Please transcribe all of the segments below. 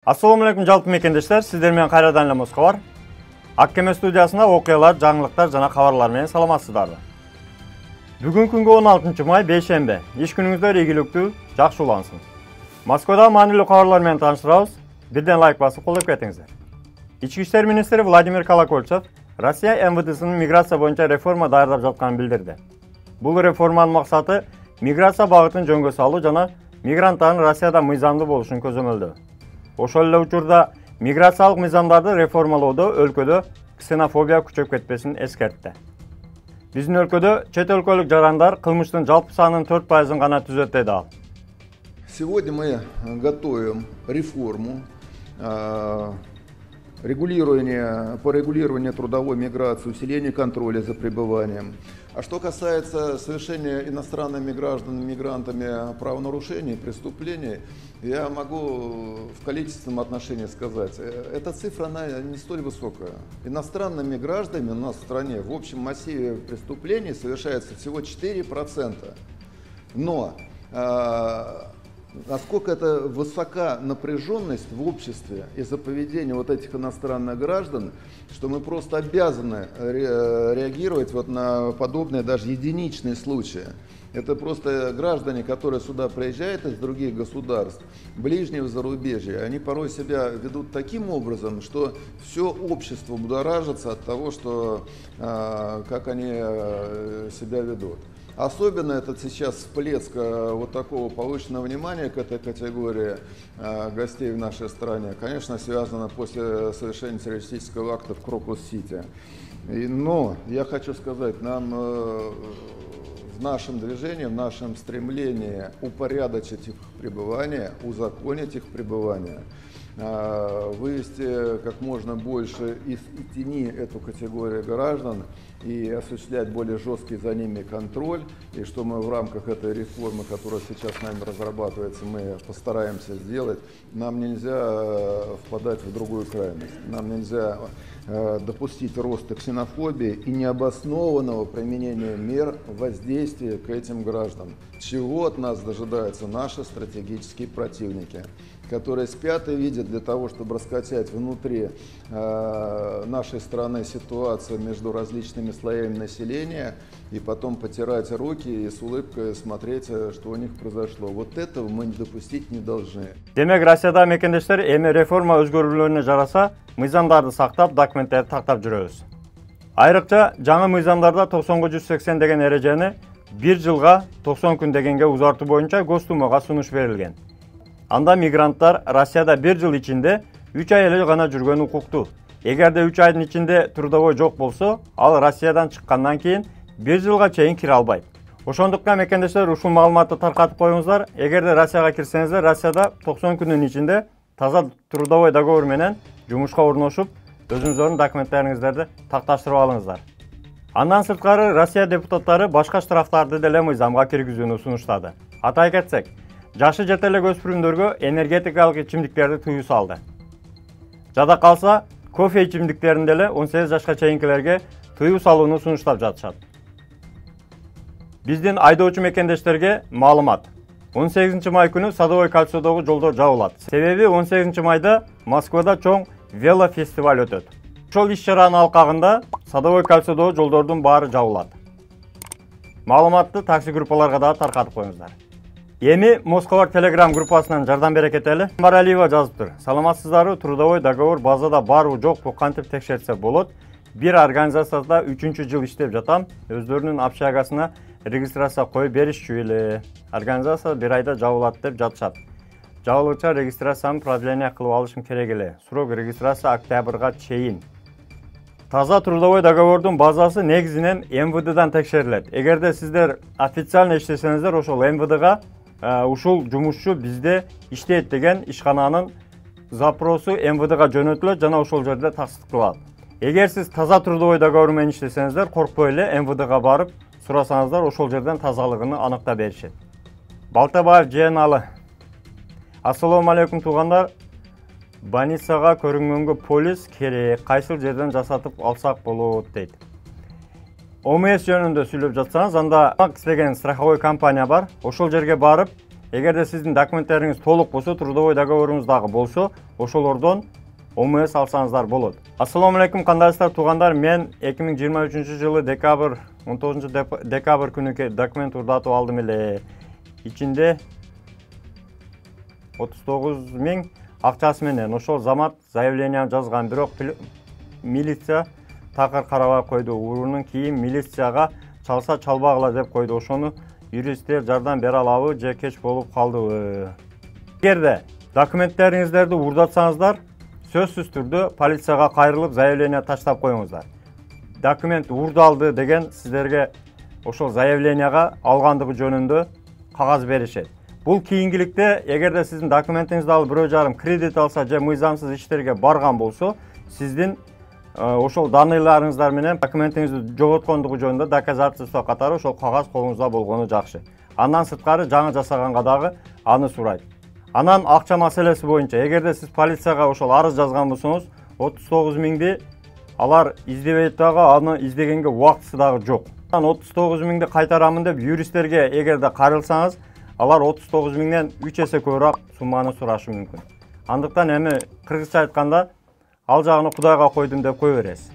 Assalamu alaikum жалпы мекендештер, сиздер менен кайрадан эле Москва бар. Аккеме студиясында окуялар, жаңылыктар жана кабарлар менен саламатсыздарбы. Бүгүнкү күнгө 16 май бейшембе. Иш күнүңүздөр ийгиликтүү, жакшы улансын. Москвада маанилүү кабарлар менен тааныштырабыз. Бирден лайк басып колдоп кетиңиздер. Ички иштер министри Владимир Колокольцев Россия МВДсынын миграция боюнча реформа даярдап жатканын билдирди. Бул реформанын максаты миграция багытын жөнгө салуу жана мигранттардын Россияда мыйзамдуу болушун көзөмөлдөө. Ошол эле учурда миграциялык мыйзамдарды реформалоодо өлкөдө ксенофобия күчөп кетпесин эскертти. Биздин өлкөдө чет өлкөлүк жарандар кылмыштын жалпы санынын 4% гана түзөт деди ал. Сегодня мы готовим реформу по регулированию трудовой миграции, усилению контроля за пребыванием. А что касается совершения иностранными гражданами, мигрантами правонарушений, преступлений, я могу в количественном отношении сказать, эта цифра она не столь высокая. Иностранными гражданами у нас в стране в общем массиве преступлений совершается всего 4%. Но насколько это высока напряженность в обществе из-за поведения вот этих иностранных граждан, что мы просто обязаны реагировать вот на подобные даже единичные случаи. Это просто граждане, которые сюда приезжают из других государств, ближнего зарубежья, они порой себя ведут таким образом, что все общество будоражится от того, что, как они себя ведут. Особенно это сейчас всплеск вот такого повышенного внимания к этой категории гостей в нашей стране, конечно, связано после совершения террористического акта в Крокус-Сити. Но я хочу сказать, нам в нашем движении, в нашем стремлении упорядочить их пребывание, узаконить их пребывание, вывести как можно больше из тени эту категорию граждан и осуществлять более жесткий за ними контроль. И что мы в рамках этой реформы, которая сейчас нами разрабатывается, мы постараемся сделать. Нам нельзя впадать в другую крайность. Нам нельзя допустить роста ксенофобии и необоснованного применения мер воздействия к этим гражданам. Чего от нас дожидаются наши стратегические противники, которые спят и видят для того, чтобы раскачать внутри нашей страны ситуацию между различными слоями населения и потом потирать руки и с улыбкой смотреть, что у них произошло. Вот этого мы допустить не должны. Демек, Россияда мекендештер эми реформа өзгөрүүлөрүнө жараса, мыйзамдарды сактап, документтерди тактап жүрөбүз. Айрыкча, жаңы мыйзамдарда 90-180 деген эрежени 1 жылга 90 күн дегенге узартуу боюнча Гостумага сунуш берилген. Анда мигранттар Россияда 1 жыл ичинде 3 ай эле гана жүргөн укуктуу. Эгерде 3 айдын ичинде трудовой жок болсо, ал Россиядан чыккандан кийин 1 жылга чейин кире албайт. Ошондуктан мекендештер ушул маалыматты таркатып коюңуздар. Эгерде Россияга кирсеңиздер, Россияда 90 күнүн ичинде таза трудовой договор менен жумушка орношуп, өзүңүздөрдүн документтериңиздерди такташтырып алыңыздар. Андан сырткары Россия депутаттары башка штрафтарды деле мыйзамга киргизүүнү сунуштады. Атай кетсек, жашы жете элек өспүрүмдөргө энергетикалык ичимдиктерди тыюу салды. Жада калса, кофе ичимдиктерин деле 18 жашка чейинкилерге тыюу салууну сунуштап жатышат. Биздин айдоочу мекендештерге маалымат. 18 май күнү Садовой кольцодогу жолдор жабылат. Себеби 18 майда Москвада чоң велофестиваль өтөт. Ошол иш-чаранын алкагында Садовой кольцодогу жолдордун баары жабылат. Маалыматты такси группаларга да таркатып коюңуздар. Эми Москва Telegram группасынан жардам бере кетели. Маралиева жазыптыр. Саламатсыздарбы, трудовой договор базада барбы жокпу кантип текшерсе болот. Бир организацияда 3-жыл иштеп жатам. Өздөрүнүн общагасына регистрация коюп беришчү эле. Организация 1 айда жабылат деп жатышат. Жабылгыча регистрацияны продление кылып алышым керек эле. Срок регистрация октябрга чейин. Таза трудовой договордун базасы негизинен МВДдан текшерилет. Эгерде сиздер официально иштесеңиздер, ошол МВДга ушул жумушчу бизде иштейт деген ишкананын запросу МВДга жөнөтүлөт жана ошол жерде тастыкталат. Эгер сиз таза трудовой договор менен иштесеңиздер, коркпой эле МВДга барып сурасаңыздар, ошол жерден тазалыгын аныктап беришет. Балтабаев Жeenалы. Ассаламу алейкум туугандар. Больницага көрүнгөнгө полис керек, кайсыл жерден жасатып алсак болот дейт. ОМС жөнүндө сүйлөп жатсаңыз, анда Макс деген страховой компания бар. Ошол жерге барып, эгерде сиздин документтериңиз толук болсо, трудовой договоруңуз дагы болсо, ошолордон ОМС алсаңыздар болот. Ассаламу алейкум, кандайсыздар туугандар? Мен 2023-жылы 19 декабрь күнү документ урдатып алдым эле. Ичинде 39 000 акчасы менен ошол замат заявление жазган, бирок милиция такыр карабай койду. Урунун кийин милицияга чалса чалбагыла деп койду. Ошону юристтер жардам бере алабы же кеч болуп калдыбы? Эгерде документтериңиздерди урдатсаңыздар, сөзсүз түрдө полицияга кайрылып заявление таштап коюңуздар. Документ урдалды деген сиздерге ошол заявленияга алгандыгы жөнүндө кагаз беришет. Бул кийинкиликте эгерде сиздин документиңизди алып бирөө жарым кредит алса же мыйзамсыз иштерге барган болсо, сиздин ошол даныйларыңыздар менен документиңизди жоготкондугу жөнүндө доказательство катары ошол кагаз колуңузда болгону жакшы. Андан сырткары жаңы жасаганга дагы аны сурайт. Анан акча маселеси боюнча, эгерде сиз полицияга ошол арыз жазган болсоңуз, 39 000 алар издебейт дагы, аны издегенге убактысы дагы жок. 39 000 кайтарамын деп юристтерге эгерде кайрылсаңыз, алар 39 000-ден 3 эсе көбүрөөк сумманы сурашы мүмкүн. Андыктан эми кыргызча айтканда, ал жагын Кудайга койдум деп кой бересиз.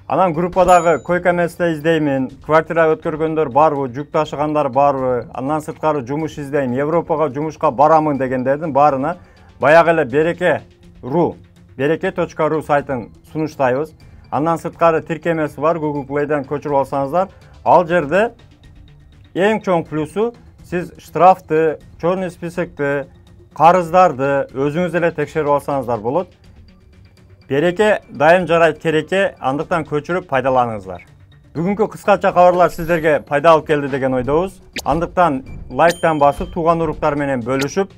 Анан группадагы койка месте издеймин, квартира өткөргөндөр барбы, жүк ташыгандар барбы, андан сырткары жумуш издейм, Европага жумушка барамын дегендердин баарына баягы эле bereke.ru сайтын сунуштайбыз. Андан сырткары тиркемеси бар, Google Play'den көчүрүп алсаңыздар, ал жерде эң чоң плюсу сиз штрафты, чорный списокты, карыздарды өзүңүз эле текшерип алсаңыздар болот. Береке дайым жарайт кереке, андыктан көчүрүп пайдаланыңыздар. Бүгүнкү кыскача кабарлар сиздерге пайда алып келди деген ойдобуз. Андыктан лайктан басып, тууган уруктар менен бөлүшүп,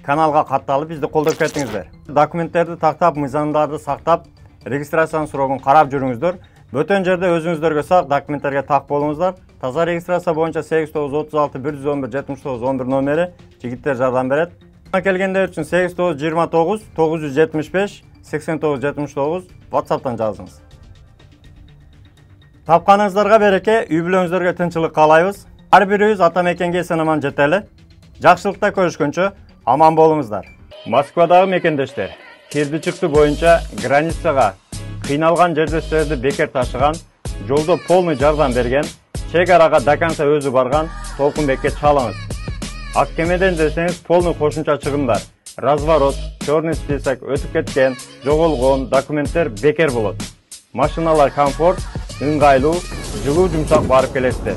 каналга катталып бизди колдоп кетиңиздер. Документтерди тактап, мыйзамдарды сактап, регистрациянын суроогун карап жүрүңүздөр. Бөтөн жерде өзүңүздөргө сак документтерге так болуңуздар. Таза регистрация боюнча 8936 111 7911 номери жигиттер жардам берет. Келгендер үчүн 8929 975 8979 WhatsApp'tan жазыңыз. Тапканыңыздарга береке, үй бүлөңүздөргө тынчылык каалайбыз. Ар бирибиз ата мекенге эсен-аман жетели. Жакшылыкта көрүшкөнчө аман болуңуздар. Москвадагы мекендештер, кирди чыкты боюнча границага кыйналган жердештерди бекер ташыган, жолдо полный жардам берген, чек арага до конца өзү барган Толкунбекке чалыңыз. Ак кемеден десеңиз полный кошумча чыгымдар, разворот, черный список, өтүп кеткен, жоголгон документтер бекер болот. Машиналар комфорт, ыңгайлуу, жылуу жумшак барып келесиздер.